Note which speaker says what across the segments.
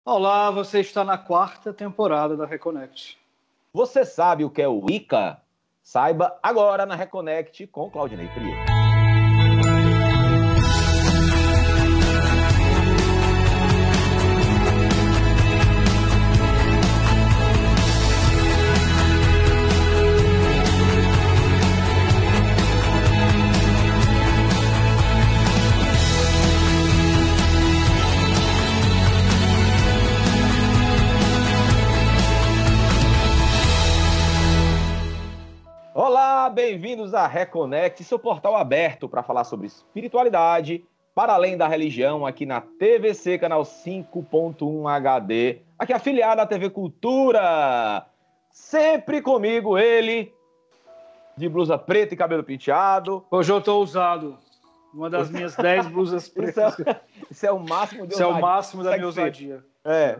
Speaker 1: Olá, você está na 4ª temporada da Reconnect.
Speaker 2: Você sabe o que é o Wicca? Saiba agora na Reconnect com Claudinei Prieto. Olá, bem-vindos à Reconnect, seu portal aberto para falar sobre espiritualidade, para além da religião, aqui na TVC, canal 5.1 HD, aqui afiliado à TV Cultura. Sempre comigo, ele, de blusa preta e cabelo penteado.
Speaker 1: Hoje eu estou usado. Uma das minhas 10 blusas pretas.
Speaker 2: Isso é o máximo de
Speaker 1: ousadia. Isso é o máximo da minha ousadia.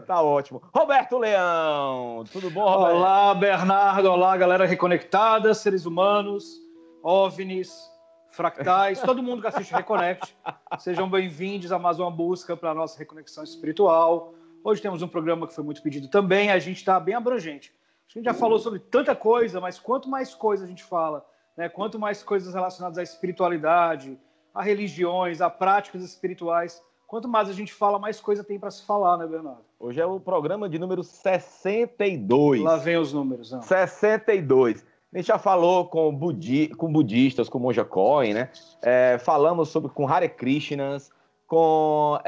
Speaker 2: Tá ótimo. Roberto Leão, tudo bom, Roberto?
Speaker 1: Olá, Bernardo. Olá, galera reconectada, seres humanos, OVNIs, fractais, todo mundo que assiste Reconnect. Sejam bem-vindos a mais uma busca para a nossa reconexão espiritual. Hoje temos um programa que foi muito pedido também, a gente está bem abrangente. A gente já falou sobre tanta coisa, mas quanto mais coisa a gente fala, né? Quanto mais coisas relacionadas à espiritualidade, a religiões, a práticas espirituais, quanto mais a gente fala, mais coisa tem para se falar, né, Bernardo?
Speaker 2: Hoje é o programa de número 62.
Speaker 1: Lá vem os números. Não.
Speaker 2: 62. A gente já falou com budistas, com Monja Coen, né? Falamos com Hare Krishnas, com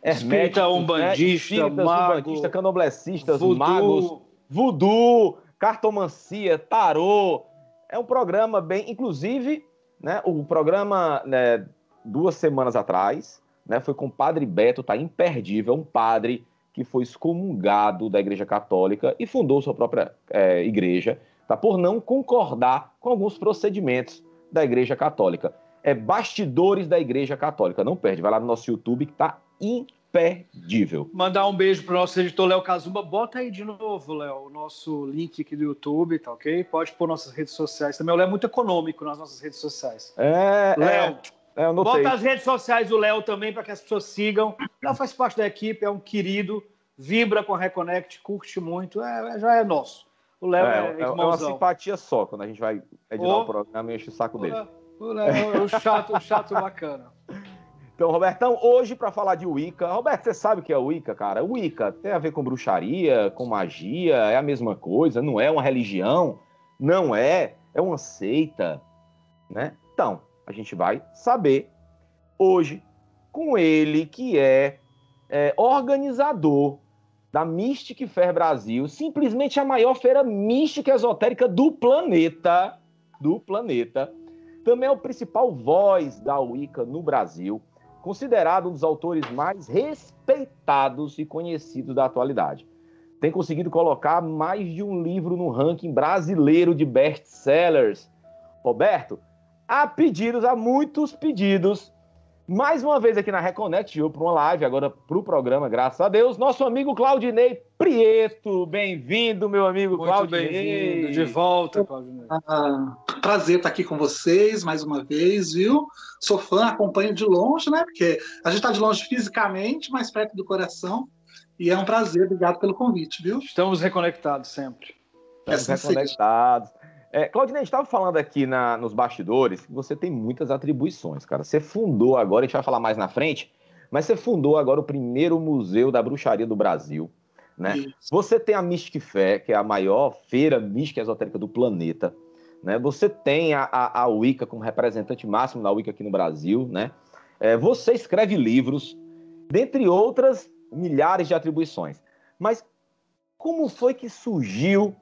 Speaker 1: espírita, umbandista,
Speaker 2: né?
Speaker 1: mago,
Speaker 2: candomblecistas,
Speaker 1: voodoo,
Speaker 2: magos, voodoo, cartomancia, tarô. É um programa bem... Inclusive, né, o programa, né, 2 semanas atrás, né, foi com o Padre Beto, tá imperdível, um padre que foi excomungado da Igreja Católica e fundou sua própria igreja, tá, por não concordar com alguns procedimentos da Igreja Católica. Bastidores da Igreja Católica, não perde, vai lá no nosso YouTube que tá imperdível.
Speaker 1: Mandar um beijo pro nosso editor Léo Kazumba, bota aí de novo, Léo, o nosso link aqui do YouTube, tá ok? Pode pôr nossas redes sociais também, o Léo é muito econômico nas nossas redes sociais. Léo, bota as redes sociais do Léo também para que as pessoas sigam. O Léo faz parte da equipe, é um querido, vibra com a Reconnect, curte muito, já é nosso. O Léo
Speaker 2: é uma simpatia só, quando a gente vai editar o programa e enche o saco dele.
Speaker 1: O Léo é um chato bacana.
Speaker 2: Então, Robertão, hoje para falar de Wicca... Roberto, você sabe o que é Wicca, cara? Wicca tem a ver com bruxaria, com magia, é a mesma coisa, não é uma religião, não é uma seita, né? Então, a gente vai saber hoje com ele, que é organizador da Mystic Fair Brasil, simplesmente a maior feira mística esotérica do planeta. Também é o principal voz da Wicca no Brasil, considerado um dos autores mais respeitados e conhecidos da atualidade. Tem conseguido colocar mais de um livro no ranking brasileiro de best-sellers. Roberto, há muitos pedidos, mais uma vez aqui na Reconnect, eu para uma live, agora para o programa, graças a Deus, nosso amigo Claudinei Prieto. Bem-vindo, meu amigo Claudinei.
Speaker 1: Muito bem-vindo, de volta, Claudinei.
Speaker 3: Prazer estar aqui com vocês mais uma vez, viu? Sou fã, acompanho de longe, né? Porque a gente está de longe fisicamente, mais perto do coração. E é um prazer, obrigado pelo convite, viu?
Speaker 1: Estamos reconectados sempre.
Speaker 2: Estamos reconectados. Claudinei, a gente estava falando aqui nos bastidores que você tem muitas atribuições, cara. Você fundou agora, a gente vai falar mais na frente, mas você fundou agora o primeiro museu da bruxaria do Brasil, né? Isso. Você tem a Mystic Fair, que é a maior feira mística esotérica do planeta, né? Você tem a Wicca como representante máximo da Wicca aqui no Brasil, né? Você escreve livros, dentre outras milhares de atribuições. Mas como foi que surgiu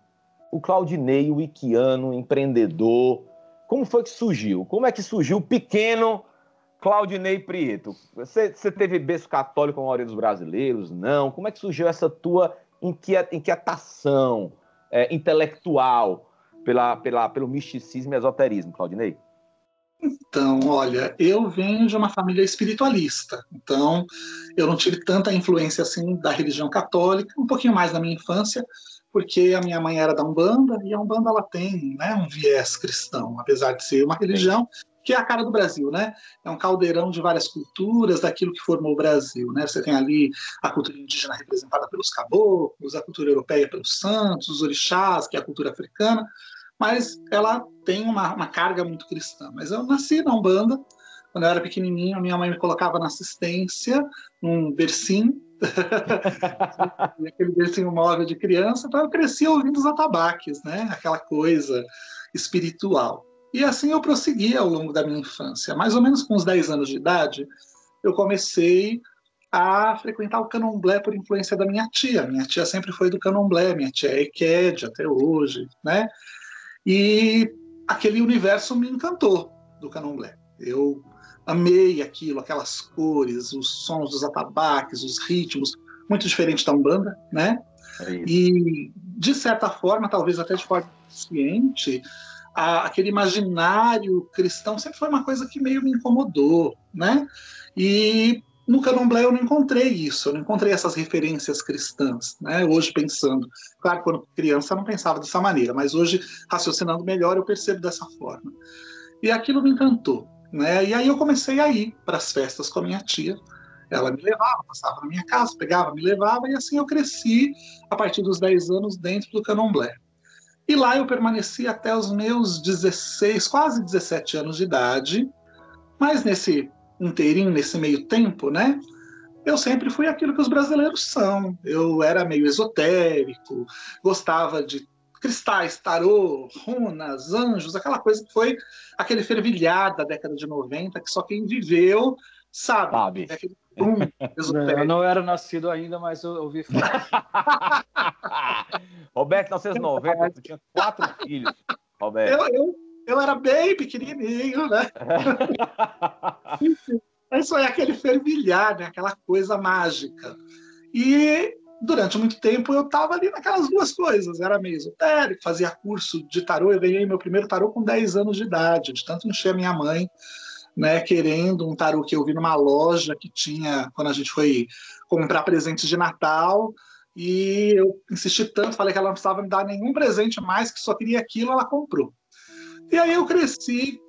Speaker 2: o Claudinei, o wicquiano, empreendedor? Como foi que surgiu? Como é que surgiu o pequeno Claudinei Prieto? Você teve berço católico com a maioria dos brasileiros? Não. Como é que surgiu essa tua inquietação intelectual pelo misticismo e esoterismo, Claudinei?
Speaker 3: Então, olha, eu venho de uma família espiritualista, então eu não tive tanta influência assim da religião católica, um pouquinho mais na minha infância, porque a minha mãe era da Umbanda, e a Umbanda ela tem, né, um viés cristão, apesar de ser uma religião que é a cara do Brasil, né? É um caldeirão de várias culturas, daquilo que formou o Brasil, né? Você tem ali a cultura indígena representada pelos caboclos, a cultura europeia pelos santos, os orixás, que é a cultura africana, mas ela tem uma carga muito cristã. Mas eu nasci na Umbanda, quando eu era pequenininho, minha mãe me colocava na assistência, num bercinho, aquele bercinho móvel de criança, então eu cresci ouvindo os atabaques, né? Aquela coisa espiritual. E assim eu prossegui ao longo da minha infância. Mais ou menos com uns 10 anos de idade, eu comecei a frequentar o candomblé por influência da minha tia. Minha tia sempre foi do candomblé, minha tia é EQED até hoje, né? E aquele universo me encantou do candomblé. Eu amei aquilo, aquelas cores, os sons dos atabaques, os ritmos, muito diferente da Umbanda, né? E, de certa forma, talvez até de forma consciente, aquele imaginário cristão sempre foi uma coisa que meio me incomodou, né? E no candomblé eu não encontrei isso, eu não encontrei essas referências cristãs, né? Hoje pensando, claro, quando criança eu não pensava dessa maneira, mas hoje, raciocinando melhor, eu percebo dessa forma. E aquilo me encantou, né? E aí eu comecei a ir para as festas com a minha tia. Ela me levava, passava na minha casa, pegava, me levava, e assim eu cresci, a partir dos 10 anos, dentro do candomblé. E lá eu permaneci até os meus 16, quase 17 anos de idade, mas nesse inteirinho, nesse meio tempo, né, eu sempre fui aquilo que os brasileiros são. Eu era meio esotérico, gostava de cristais, tarô, runas, anjos, aquela coisa que foi aquele fervilhar da década de 90, que só quem viveu sabe. É aquele
Speaker 1: esotérico. Eu não era nascido ainda, mas eu ouvi falar.
Speaker 2: Roberto, em 1990, tu tinha 4 filhos, Roberto.
Speaker 3: Eu era bem pequenininho, né? Isso é aquele fervilhar, né? Aquela coisa mágica. E durante muito tempo eu estava ali naquelas duas coisas. Era meio esotérico, fazia curso de tarô. Eu ganhei meu primeiro tarô com 10 anos de idade, de tanto encher a minha mãe, né, querendo um tarô que eu vi numa loja que tinha, quando a gente foi comprar presentes de Natal. E eu insisti tanto, falei que ela não precisava me dar nenhum presente mais, que só queria aquilo, ela comprou. E aí eu cresci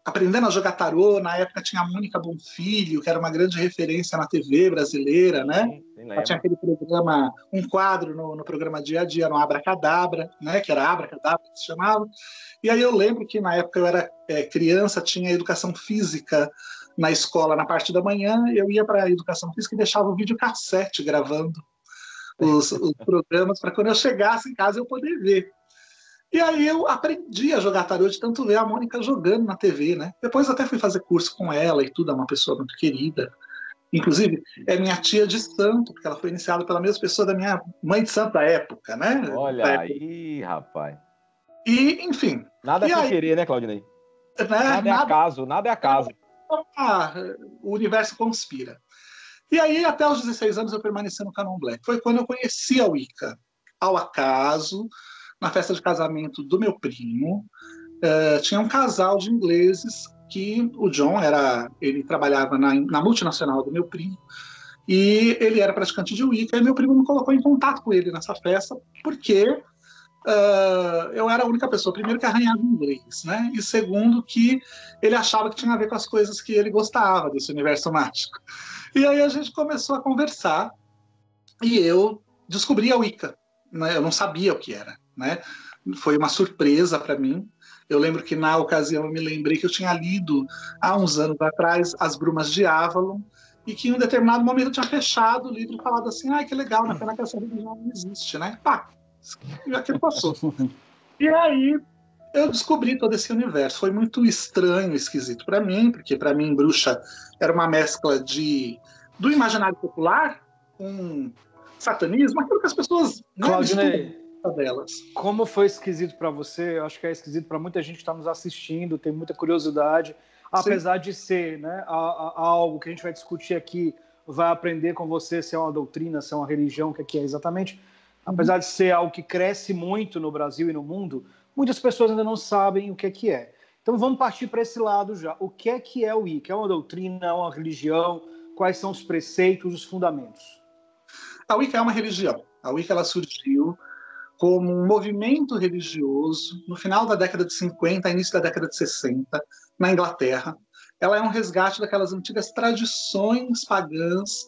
Speaker 3: aprendendo a jogar tarô. Na época tinha a Mônica Bonfilho, que era uma grande referência na TV brasileira, né? Ela tinha aquele programa, um quadro no programa Dia a Dia, no Abracadabra, né? Que era Abracadabra, que se chamava. E aí eu lembro que na época eu era criança, tinha educação física na escola na parte da manhã, eu ia para a educação física e deixava o videocassete gravando os programas para quando eu chegasse em casa eu poder ver. E aí eu aprendi a jogar tarô de tanto ver a Mônica jogando na TV, né? Depois até fui fazer curso com ela e tudo, é uma pessoa muito querida. Inclusive, é minha tia de santo, porque ela foi iniciada pela mesma pessoa da minha mãe de santo da época, né?
Speaker 2: Olha aí, rapaz.
Speaker 3: E, enfim.
Speaker 2: Nada sem querer, né, Claudinei?
Speaker 3: Né?
Speaker 2: Nada é acaso, nada é acaso.
Speaker 3: O universo conspira. E aí, até os 16 anos, eu permaneci no candomblé. Foi quando eu conheci a Wicca. Ao acaso, na festa de casamento do meu primo, tinha um casal de ingleses que o John ele trabalhava na multinacional do meu primo, e ele era praticante de Wicca, e meu primo me colocou em contato com ele nessa festa, porque eu era a única pessoa, primeiro, que arranhava inglês, né? E segundo, que ele achava que tinha a ver com as coisas que ele gostava desse universo mágico. E aí a gente começou a conversar, e eu descobri a Wicca, né? Eu não sabia o que era, né? Foi uma surpresa para mim. Eu lembro que na ocasião eu me lembrei que eu tinha lido há uns anos atrás As Brumas de Avalon, e que em um determinado momento eu tinha fechado o livro e falado assim, que legal, na pena que essa religião não existe, né? Pá, aquilo passou. E aí eu descobri todo esse universo. Foi muito estranho, esquisito para mim, porque para mim bruxa era uma mescla do imaginário popular com satanismo, aquilo que as pessoas
Speaker 1: Claudinei,
Speaker 3: delas.
Speaker 1: Como foi esquisito para você? Eu acho que é esquisito para muita gente que está nos assistindo, tem muita curiosidade, apesar de ser, né, algo que a gente vai discutir aqui, vai aprender com você se é uma doutrina, se é uma religião, o que é exatamente. Apesar de ser algo que cresce muito no Brasil e no mundo, muitas pessoas ainda não sabem o que é. Então vamos partir para esse lado já. O que é o Wicca? É uma doutrina, é uma religião? Quais são os preceitos, os fundamentos?
Speaker 3: A Wicca é uma religião. A Wicca ela surgiu como um movimento religioso no final da década de 50, início da década de 60, na Inglaterra. Ela é um resgate daquelas antigas tradições pagãs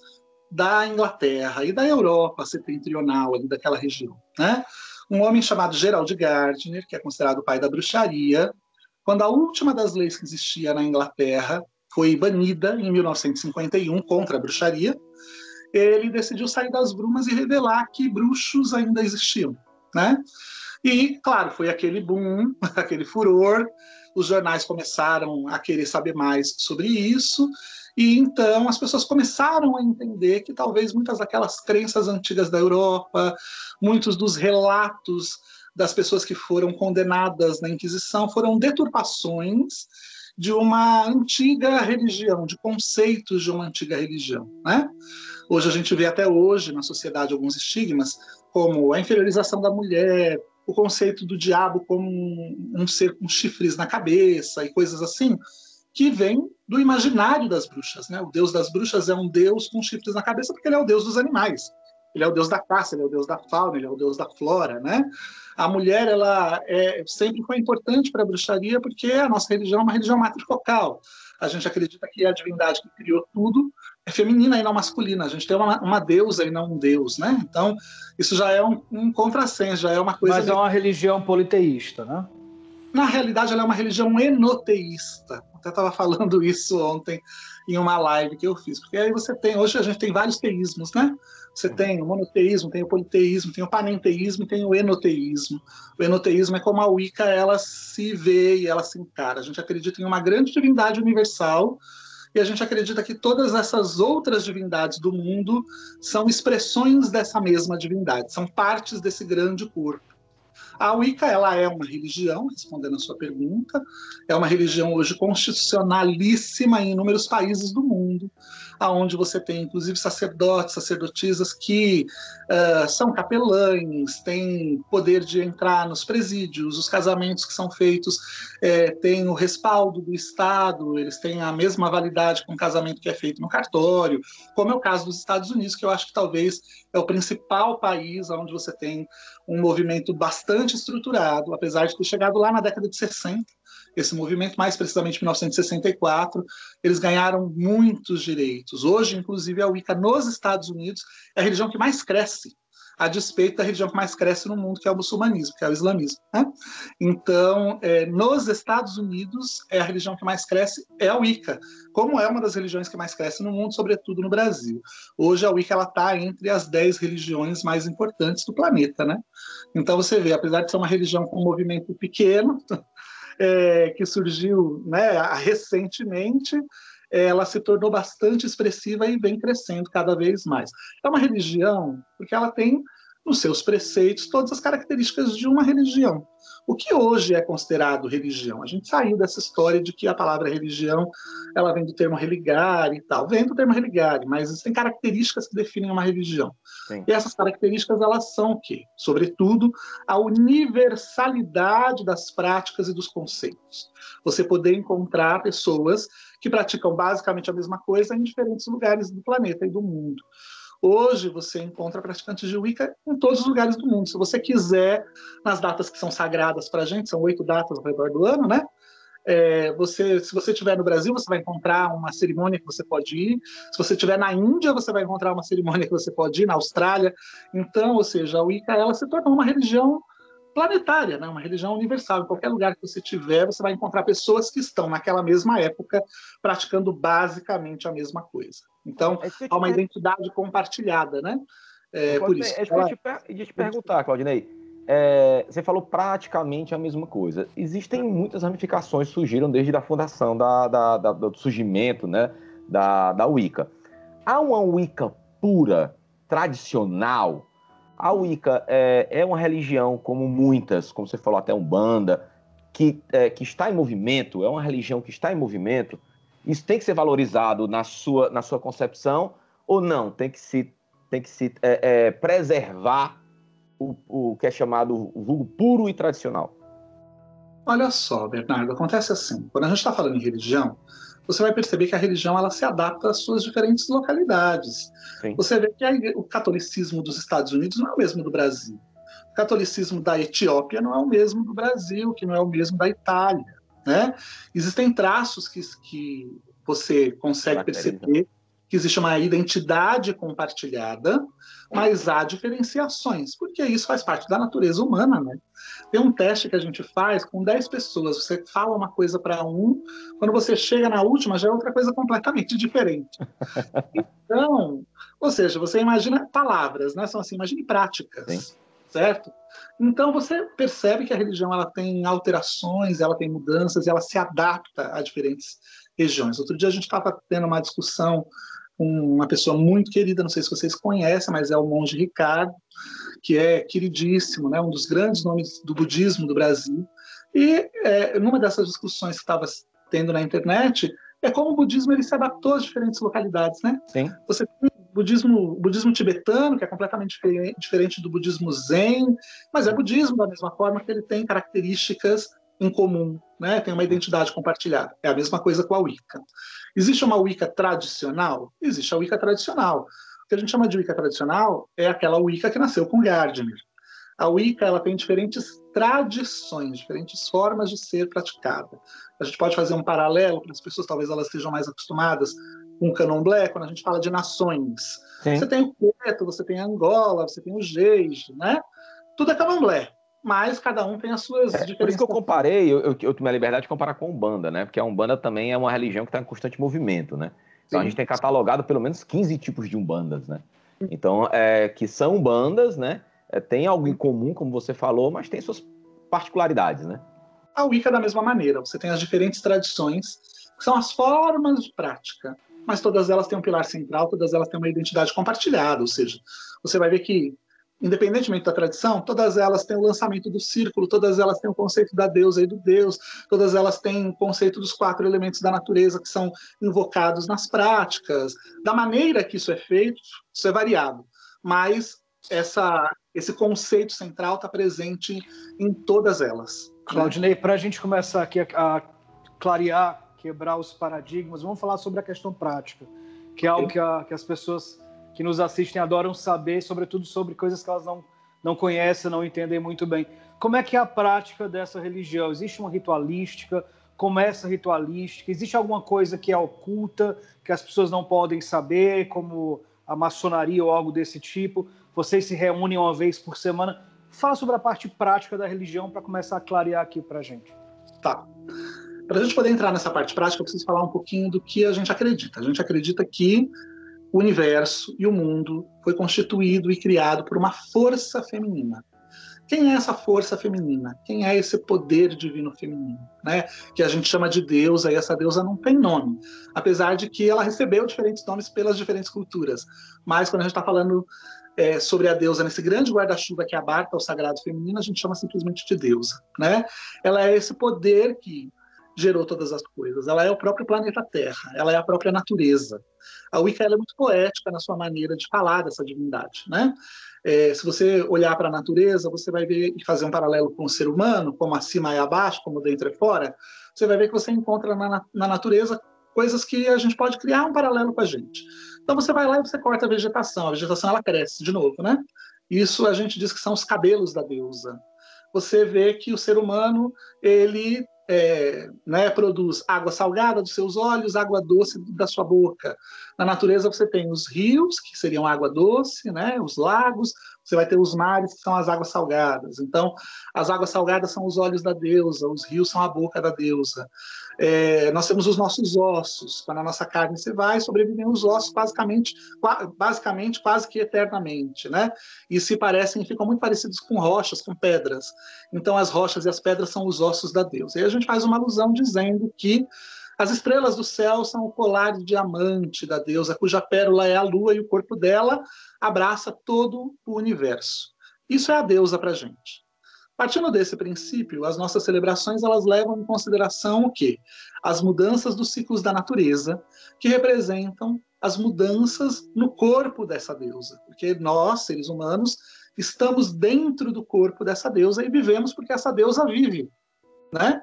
Speaker 3: da Inglaterra e da Europa setentrional, ali daquela região, né? Um homem chamado Gerald Gardner, que é considerado o pai da bruxaria, quando a última das leis que existia na Inglaterra foi banida em 1951 contra a bruxaria, ele decidiu sair das brumas e revelar que bruxos ainda existiam, né? E, claro, foi aquele boom, aquele furor, os jornais começaram a querer saber mais sobre isso, e então as pessoas começaram a entender que talvez muitas daquelas crenças antigas da Europa, muitos dos relatos das pessoas que foram condenadas na Inquisição foram deturpações de uma antiga religião, de conceitos de uma antiga religião, né? Hoje a gente vê até hoje na sociedade alguns estigmas, como a inferiorização da mulher, o conceito do diabo como um ser com chifres na cabeça e coisas assim, que vem do imaginário das bruxas, né? O deus das bruxas é um deus com chifres na cabeça porque ele é o deus dos animais. Ele é o deus da caça, ele é o deus da fauna, ele é o deus da flora, né? A mulher, ela sempre foi importante para a bruxaria porque a nossa religião é uma religião matrifocal. A gente acredita que a divindade que criou tudo é feminina e não masculina. A gente tem uma deusa e não um deus, né? Então, isso já é um contrassenso, já é uma coisa...
Speaker 1: Mas é uma religião politeísta, né?
Speaker 3: Na realidade, ela é uma religião enoteísta. Até estava falando isso ontem em uma live que eu fiz. Porque aí hoje a gente tem vários teísmos, né? Você tem o monoteísmo, tem o politeísmo, tem o panenteísmo e tem o enoteísmo. O enoteísmo é como a Wicca, ela se vê e ela se encara. A gente acredita em uma grande divindade universal e a gente acredita que todas essas outras divindades do mundo são expressões dessa mesma divindade, são partes desse grande corpo. A Wicca, ela é uma religião, respondendo a sua pergunta, é uma religião hoje constitucionalíssima em inúmeros países do mundo, onde você tem, inclusive, sacerdotes, sacerdotisas que são capelães, têm poder de entrar nos presídios, os casamentos que são feitos têm o respaldo do Estado, eles têm a mesma validade que um casamento que é feito no cartório, como é o caso dos Estados Unidos, que eu acho que talvez é o principal país onde você tem um movimento bastante estruturado, apesar de ter chegado lá na década de 60, esse movimento, mais precisamente em 1964, eles ganharam muitos direitos. Hoje, inclusive, a Wicca nos Estados Unidos é a religião que mais cresce, a despeito da religião que mais cresce no mundo, que é o muçulmanismo, que é o islamismo, né? Então, nos Estados Unidos, a religião que mais cresce é a Wicca, como é uma das religiões que mais cresce no mundo, sobretudo no Brasil. Hoje, a Wicca está entre as 10 religiões mais importantes do planeta, né? Então, você vê, apesar de ser uma religião com um movimento pequeno, que surgiu, né, recentemente, ela se tornou bastante expressiva e vem crescendo cada vez mais. É uma religião porque ela tem nos seus preceitos todas as características de uma religião. O que hoje é considerado religião? A gente saiu dessa história de que a palavra religião ela vem do termo religare e tal. Vem do termo religare, mas existem características que definem uma religião. Sim. E essas características elas são o quê? Sobretudo, a universalidade das práticas e dos conceitos. Você poder encontrar pessoas que praticam basicamente a mesma coisa em diferentes lugares do planeta e do mundo. Hoje você encontra praticantes de Wicca em todos os lugares do mundo. Se você quiser, nas datas que são sagradas para a gente, são 8 datas ao redor do ano, né? Se você estiver no Brasil, você vai encontrar uma cerimônia que você pode ir. Se você estiver na Índia, você vai encontrar uma cerimônia que você pode ir, na Austrália. Então, ou seja, a Wicca ela se tornou uma religião planetária, né? Uma religião universal. Em qualquer lugar que você estiver, você vai encontrar pessoas que estão naquela mesma época praticando basicamente a mesma coisa. Então, há uma identidade compartilhada, né? Por isso.
Speaker 2: Eu ia te perguntar, Claudinei. Você falou praticamente a mesma coisa. Existem muitas ramificações que surgiram desde a fundação do surgimento, né, da Wicca. Há uma Wicca pura, tradicional? A Wicca é uma religião como muitas, como você falou, até Umbanda, que está em movimento, é uma religião que está em movimento. Isso tem que ser valorizado na sua concepção ou não? Tem que se preservar o que é chamado o vulgo puro e tradicional?
Speaker 3: Olha só, Bernardo, acontece assim, quando a gente está falando em religião, você vai perceber que a religião ela se adapta às suas diferentes localidades. Sim. Você vê que o catolicismo dos Estados Unidos não é o mesmo do Brasil. O catolicismo da Etiópia não é o mesmo do Brasil, que não é o mesmo da Itália, né? Existem traços que você consegue perceber que existe uma identidade compartilhada, mas há diferenciações, porque isso faz parte da natureza humana, né? Tem um teste que a gente faz com 10 pessoas, você fala uma coisa para um, quando você chega na última já é outra coisa completamente diferente. Então, ou seja, você imagina palavras, né? São assim, imagine práticas, sim, certo? Então você percebe que a religião ela tem alterações, ela tem mudanças, ela se adapta a diferentes regiões. Outro dia a gente estava tendo uma discussão com uma pessoa muito querida, não sei se vocês conhecem, mas é o monge Ricardo, que é queridíssimo, né? Um dos grandes nomes do budismo do Brasil. E numa dessas discussões que estava tendo na internet, é como o budismo ele se adaptou às diferentes localidades, né?
Speaker 2: Sim.
Speaker 3: Você tem o budismo tibetano, que é completamente diferente do budismo zen, mas é budismo da mesma forma que ele tem características em comum, né? Tem uma identidade compartilhada. É a mesma coisa com a Wicca. Existe uma Wicca tradicional? Existe a Wicca tradicional. O que a gente chama de Wicca tradicional é aquela Wicca que nasceu com Gardner. A Wicca ela tem diferentes tradições, diferentes formas de ser praticada. A gente pode fazer um paralelo, para as pessoas talvez elas estejam mais acostumadas com o candomblé, quando a gente fala de nações. Sim. Você tem o Queto, você tem a Angola, você tem o Jeje, né? Tudo é candomblé, mas cada um tem as suas diferenças.
Speaker 2: Por isso que eu comparei, eu tomei a liberdade de comparar com a Umbanda, né? Porque a Umbanda também é uma religião que está em constante movimento, né? Então, sim, a gente tem catalogado pelo menos 15 tipos de Umbandas, né? Então, que são Umbandas, né? Tem algo em comum, como você falou, mas tem suas particularidades, né?
Speaker 3: A Wicca da mesma maneira. Você tem as diferentes tradições, que são as formas de prática, mas todas elas têm um pilar central, todas elas têm uma identidade compartilhada, ou seja, você vai ver que, independentemente da tradição, todas elas têm o lançamento do círculo, todas elas têm o conceito da deusa e do deus, todas elas têm o conceito dos 4 elementos da natureza que são invocados nas práticas. Da maneira que isso é feito, isso é variado, mas esse conceito central está presente em todas elas.
Speaker 1: Claudinei, para a gente começar aqui a clarear, quebrar os paradigmas, vamos falar sobre a questão prática, que é algo que as pessoas que nos assistem adoram saber, sobretudo sobre coisas que elas não conhecem, não entendem muito bem. Como é que é a prática dessa religião? Existe uma ritualística? Como é essa ritualística? Existe alguma coisa que é oculta, que as pessoas não podem saber, como a maçonaria ou algo desse tipo? Vocês se reúnem uma vez por semana? Fala sobre a parte prática da religião para começar a clarear aqui para a gente.
Speaker 3: Tá. Para a gente poder entrar nessa parte prática, eu preciso falar um pouquinho do que a gente acredita. A gente acredita que o universo e o mundo foi constituído e criado por uma força feminina. Quem é essa força feminina? Quem é esse poder divino feminino? Né? Que a gente chama de deusa, e essa deusa não tem nome, apesar de que ela recebeu diferentes nomes pelas diferentes culturas. Mas quando a gente está falando sobre a deusa nesse grande guarda-chuva que abarca o sagrado feminino, a gente chama simplesmente de deusa. Né? Ela é esse poder que gerou todas as coisas. Ela é o próprio planeta Terra, ela é a própria natureza. A Wicca ela é muito poética na sua maneira de falar dessa divindade. Né? Se você olhar para a natureza, você vai ver e fazer um paralelo com o ser humano, como acima e abaixo, como dentro e fora, você vai ver que você encontra na natureza coisas que a gente pode criar um paralelo com a gente. Então você vai lá e você corta a vegetação ela cresce de novo, né? Isso a gente diz que são os cabelos da deusa. Você vê que o ser humano, ele produz água salgada dos seus olhos, água doce da sua boca. Na natureza você tem os rios, que seriam água doce, né? Os lagos, você vai ter os mares, que são as águas salgadas. Então, as águas salgadas são os olhos da deusa, os rios são a boca da deusa. Nós temos os nossos ossos. Quando a nossa carne se vai, sobrevivem os ossos basicamente quase que eternamente, né? E se parecem, ficam muito parecidos com rochas, com pedras. Então, as rochas e as pedras são os ossos da deusa. E a gente faz uma alusão dizendo que as estrelas do céu são o colar de diamante da deusa, cuja pérola é a lua, e o corpo dela abraça todo o universo. Isso é a deusa para a gente. Partindo desse princípio, as nossas celebrações elas levam em consideração o quê? As mudanças dos ciclos da natureza, que representam as mudanças no corpo dessa deusa. Porque nós, seres humanos, estamos dentro do corpo dessa deusa e vivemos porque essa deusa vive. Né?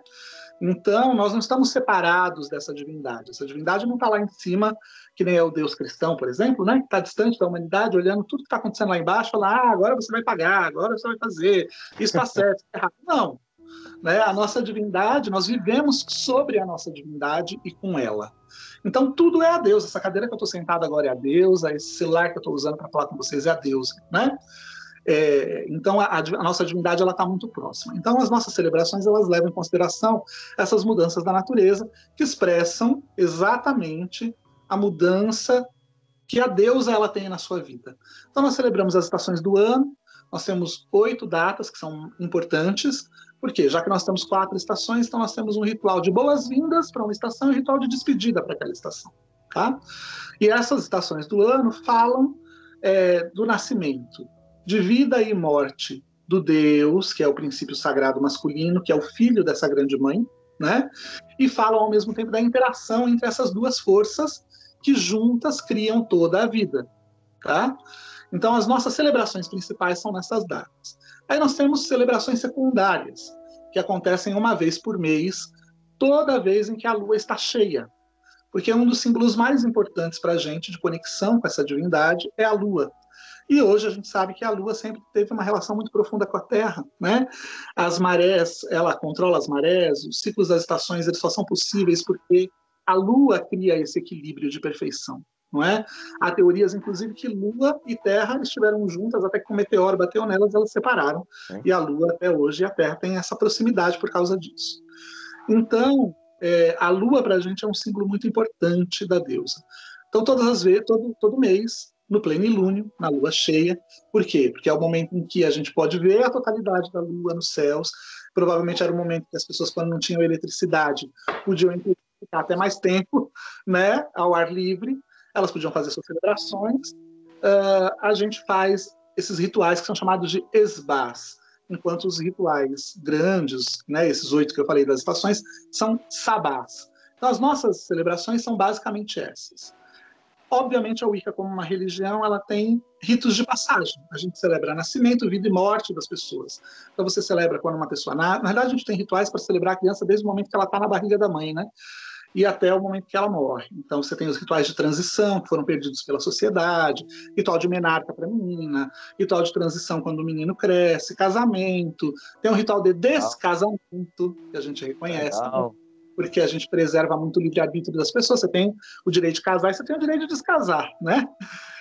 Speaker 3: Então, nós não estamos separados dessa divindade. Essa divindade não está lá em cima, que nem é o Deus cristão, por exemplo, né? Que está distante da humanidade, olhando tudo que está acontecendo lá embaixo, fala, agora você vai pagar, agora você vai fazer, isso está certo, isso está errado. Não. Né? A nossa divindade, nós vivemos sobre a nossa divindade e com ela. Então, tudo é a Deus. Essa cadeira que eu estou sentado agora é a deusa, esse celular que eu estou usando para falar com vocês é a deusa, né? Então, a nossa divindade ela está muito próxima. Então, as nossas celebrações elas levam em consideração essas mudanças da natureza que expressam exatamente a mudança que a deusa ela tem na sua vida. Então, nós celebramos as estações do ano. Nós temos 8 datas que são importantes. Por quê? Já que nós temos 4 estações, então nós temos um ritual de boas-vindas para uma estação e um ritual de despedida para aquela estação. Tá? E essas estações do ano falam do nascimento, de vida e morte do Deus, que é o princípio sagrado masculino, que é o filho dessa grande mãe, né? E falam ao mesmo tempo da interação entre essas duas forças que juntas criam toda a vida. Tá? Então, as nossas celebrações principais são nessas datas. Aí nós temos celebrações secundárias, que acontecem uma vez por mês, toda vez em que a lua está cheia. Porque um dos símbolos mais importantes para a gente de conexão com essa divindade é a lua. E hoje a gente sabe que a lua sempre teve uma relação muito profunda com a Terra, né? As marés, ela controla as marés, os ciclos das estações, eles só são possíveis porque a lua cria esse equilíbrio de perfeição. Não é? Há teorias, inclusive, que Lua e Terra estiveram juntas até que o meteoro bateu nelas, elas separaram. E a Lua, até hoje, e a Terra tem essa proximidade por causa disso. Então, a Lua, para a gente, é um símbolo muito importante da deusa. Então, todas as vezes, todo mês, no plenilúnio, na Lua cheia. Por quê? Porque é o momento em que a gente pode ver a totalidade da Lua nos céus. Provavelmente era o momento que as pessoas, quando não tinham eletricidade, podiam ficar até mais tempo, né, ao ar livre. Elas podiam fazer suas celebrações. A gente faz esses rituais que são chamados de esbás, enquanto os rituais grandes, né, esses 8 que eu falei das estações, são sabás. Então, as nossas celebrações são basicamente essas. Obviamente, a Wicca, como uma religião, ela tem ritos de passagem. A gente celebra nascimento, vida e morte das pessoas. Então, você celebra quando uma pessoa nasce. Na verdade, a gente tem rituais para celebrar a criança desde o momento que ela está na barriga da mãe, né? E até o momento que ela morre. Então, você tem os rituais de transição, que foram perdidos pela sociedade, ritual de menarca para a menina, ritual de transição quando o menino cresce, casamento, tem um ritual de descasamento, que a gente reconhece, porque a gente preserva muito o livre-arbítrio das pessoas. Você tem o direito de casar e você tem o direito de descasar, né?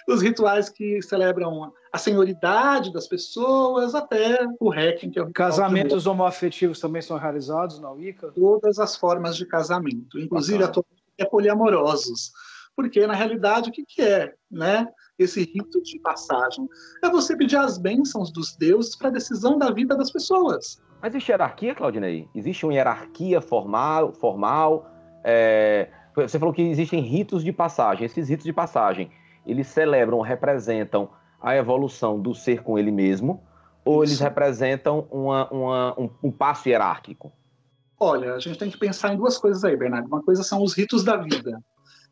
Speaker 3: Os rituais que celebram a senhoridade das pessoas, até o Requiem, que é o ritual.
Speaker 1: Casamentos homoafetivos também são realizados na Wicca?
Speaker 3: Todas as formas de casamento, inclusive atualmente poliamorosos. Porque, na realidade, o que é, né, esse rito de passagem? É você pedir as bênçãos dos deuses para a decisão da vida das pessoas.
Speaker 2: Mas existe hierarquia, Claudinei? Existe uma hierarquia formal? Você falou que existem ritos de passagem. Esses ritos de passagem, eles celebram, representam a evolução do ser com ele mesmo, ou eles representam um passo hierárquico?
Speaker 3: Olha, a gente tem que pensar em 2 coisas aí, Bernardo. Uma coisa são os ritos da vida,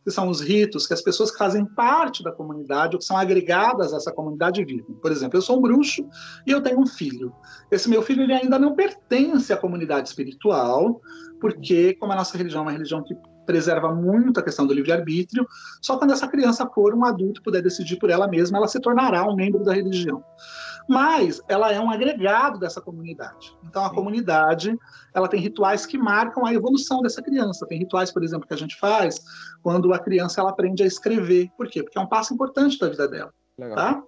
Speaker 3: que são os ritos que as pessoas que fazem parte da comunidade ou que são agregadas a essa comunidade vivem. Por exemplo, eu sou um bruxo e eu tenho um filho. Esse meu filho ele ainda não pertence à comunidade espiritual, porque, como a nossa religião é uma religião que preserva muito a questão do livre-arbítrio, só quando essa criança for um adulto e puder decidir por ela mesma, ela se tornará um membro da religião. Mas ela é um agregado dessa comunidade. Então, a comunidade ela tem rituais que marcam a evolução dessa criança. Tem rituais, por exemplo, que a gente faz quando a criança ela aprende a escrever. Por quê? Porque é um passo importante da vida dela. Legal. Tá?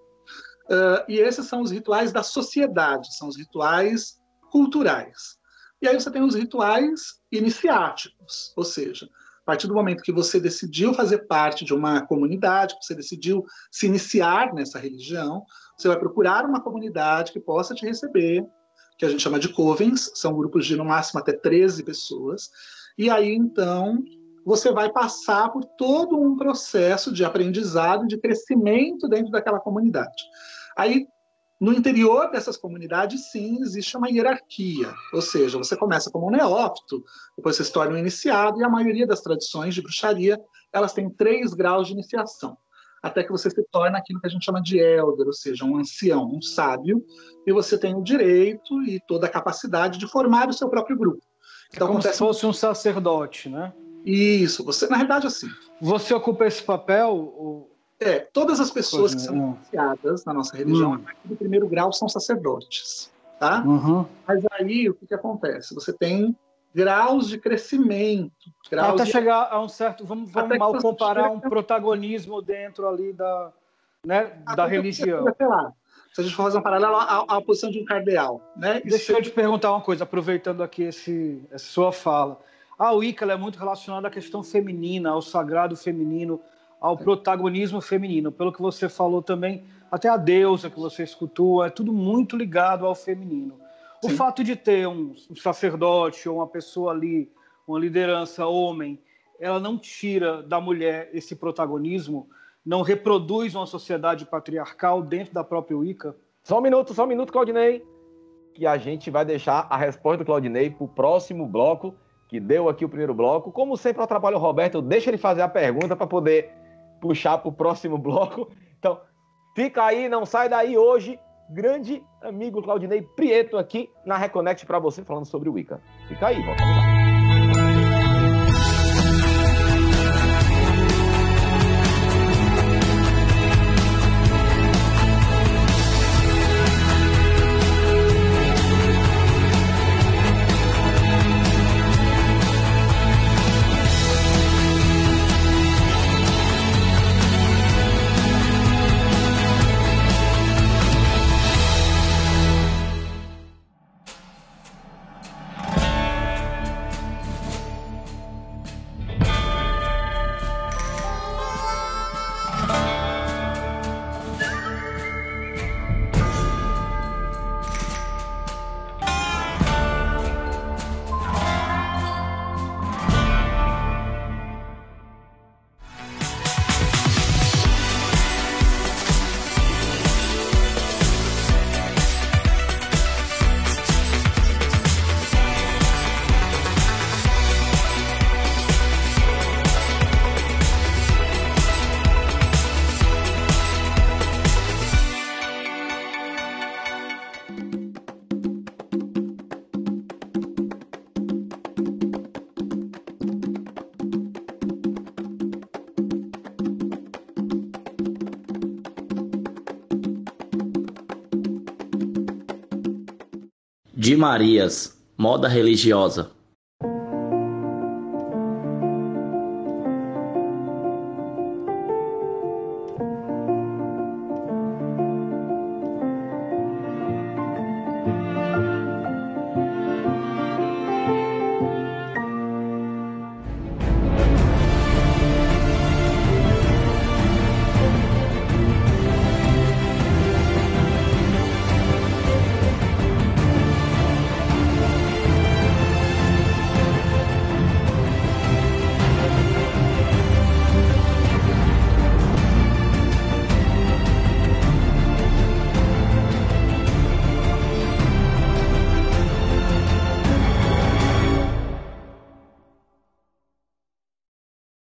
Speaker 3: E esses são os rituais da sociedade, são os rituais culturais. E aí você tem os rituais iniciáticos, ou seja, a partir do momento que você decidiu fazer parte de uma comunidade, que você decidiu se iniciar nessa religião, você vai procurar uma comunidade que possa te receber, que a gente chama de covens, são grupos de no máximo até 13 pessoas, e aí então você vai passar por todo um processo de aprendizado e de crescimento dentro daquela comunidade. Aí, no interior dessas comunidades, sim, existe uma hierarquia, ou seja, você começa como um neófito, depois você se torna um iniciado, e a maioria das tradições de bruxaria, elas têm 3 graus de iniciação, até que você se torna aquilo que a gente chama de elder, ou seja, um ancião, um sábio, e você tem o direito e toda a capacidade de formar o seu próprio grupo.
Speaker 1: Então, como se fosse um sacerdote, né?
Speaker 3: Isso, você, na realidade, assim.
Speaker 1: Você ocupa esse papel? Ou...
Speaker 3: Todas as pessoas que são iniciadas na nossa religião, a partir do primeiro grau, são sacerdotes, tá? Mas aí, o que acontece? Você tem graus de crescimento.
Speaker 1: Até chegar a um certo... Vamos mal comparar um protagonismo dentro ali da religião.
Speaker 3: Sei lá, se a gente for fazer um paralelo à posição de um cardeal, né?
Speaker 1: Deixa eu te perguntar uma coisa, aproveitando aqui essa sua fala. A Wicca é muito relacionada à questão feminina, ao sagrado feminino, ao protagonismo feminino. Pelo que você falou também, até a deusa que você escutou, é tudo muito ligado ao feminino. Sim. O fato de ter um sacerdote ou uma pessoa ali, uma liderança homem, ela não tira da mulher esse protagonismo, não reproduz uma sociedade patriarcal dentro da própria Wicca?
Speaker 2: Só um minuto, Claudinei, que a gente vai deixar a resposta do Claudinei para o próximo bloco, que deu aqui o primeiro bloco. Como sempre, eu atrapalho o Roberto, deixa ele fazer a pergunta para poder puxar para o próximo bloco. Então, fica aí, não sai daí hoje. Grande amigo Claudinei Prieto aqui na Reconnect para você, falando sobre o Wicca. Fica aí, volta lá.
Speaker 4: De Marias, moda religiosa.